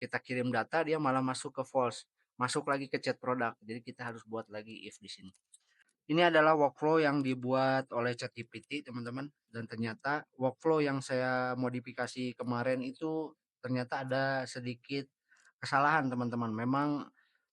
kita kirim data dia malah masuk ke false, masuk lagi ke chat produk. Jadi kita harus buat lagi if di sini. Ini adalah workflow yang dibuat oleh ChatGPT, teman-teman, dan ternyata workflow yang saya modifikasi kemarin itu ternyata ada sedikit kesalahan, teman-teman. Memang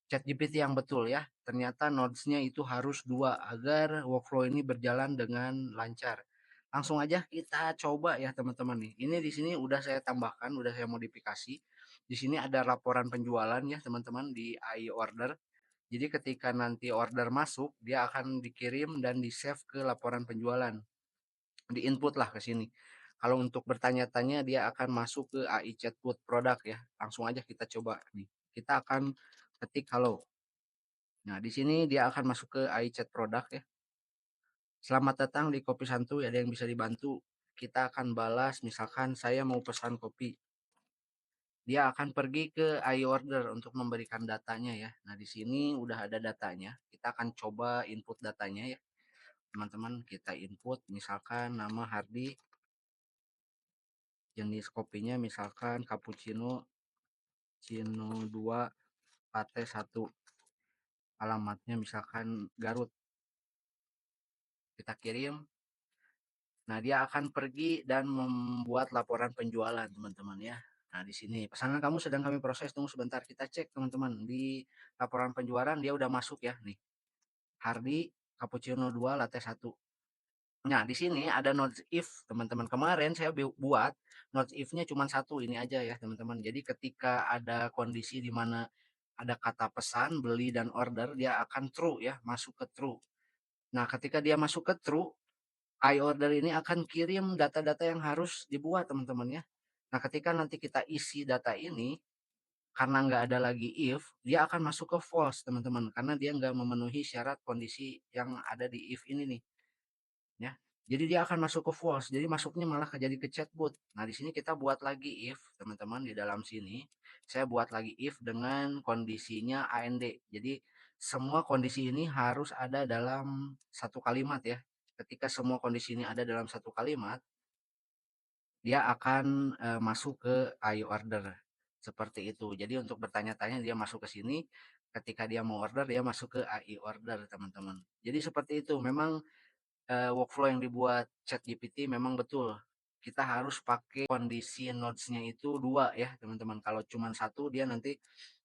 ChatGPT yang betul ya. Ternyata nodes-nya itu harus 2 agar workflow ini berjalan dengan lancar. Langsung aja kita coba ya, teman-teman nih. Ini di sini udah saya tambahkan, udah saya modifikasi. Di sini ada laporan penjualan ya, teman-teman, di AI order. Jadi ketika nanti order masuk, dia akan dikirim dan di-save ke laporan penjualan. Di-input lah ke sini. Kalau untuk bertanya-tanya dia akan masuk ke AI chatbot produk ya. Langsung aja kita coba nih. Kita akan ketik halo. Nah, di sini dia akan masuk ke AI chat produk ya. Selamat datang di Kopi Santuy, ada yang bisa dibantu? Kita akan balas misalkan saya mau pesan kopi. Dia akan pergi ke AI order untuk memberikan datanya ya. Nah, di sini udah ada datanya. Kita akan coba input datanya ya. Teman-teman, kita input misalkan nama Hardi, jenis kopinya misalkan cappuccino, Cino 2, latte 1. Alamatnya misalkan Garut. Kita kirim. Nah, dia akan pergi dan membuat laporan penjualan, teman-teman ya. Nah, di sini pesanan kamu sedang kami proses, tunggu sebentar. Kita cek, teman-teman. Di laporan penjualan dia udah masuk ya nih. Hardi cappuccino 2 latte 1. Nah, di sini ada not if, teman-teman. Kemarin saya buat not if-nya cuma satu ini aja ya, teman-teman. Jadi ketika ada kondisi di mana ada kata pesan, beli dan order, dia akan true ya, masuk ke true. Nah, ketika dia masuk ke true, iOrder ini akan kirim data-data yang harus dibuat, teman-teman ya. Nah, ketika nanti kita isi data ini, karena nggak ada lagi if, dia akan masuk ke false, teman-teman. Karena dia nggak memenuhi syarat kondisi yang ada di if ini nih. Ya. Jadi dia akan masuk ke false. Jadi masuknya malah jadi ke chatbot. Nah, di sini kita buat lagi if, teman-teman, di dalam sini. Saya buat lagi if dengan kondisinya AND. Jadi semua kondisi ini harus ada dalam satu kalimat ya. Ketika semua kondisi ini ada dalam satu kalimat, dia akan masuk ke AI order. Seperti itu. Jadi untuk bertanya-tanya dia masuk ke sini, ketika dia mau order dia masuk ke AI order, teman-teman. Jadi seperti itu. Memang workflow yang dibuat ChatGPT memang betul. Kita harus pakai kondisi nodes-nya itu 2 ya, teman-teman. Kalau cuma satu dia nanti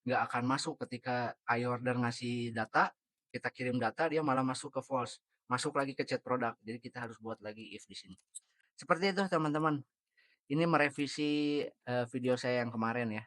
nggak akan masuk ketika iOrder ngasih data, kita kirim data dia malah masuk ke false, masuk lagi ke chat produk. Jadi kita harus buat lagi if di sini. Seperti itu, teman-teman. Ini merevisi video saya yang kemarin ya.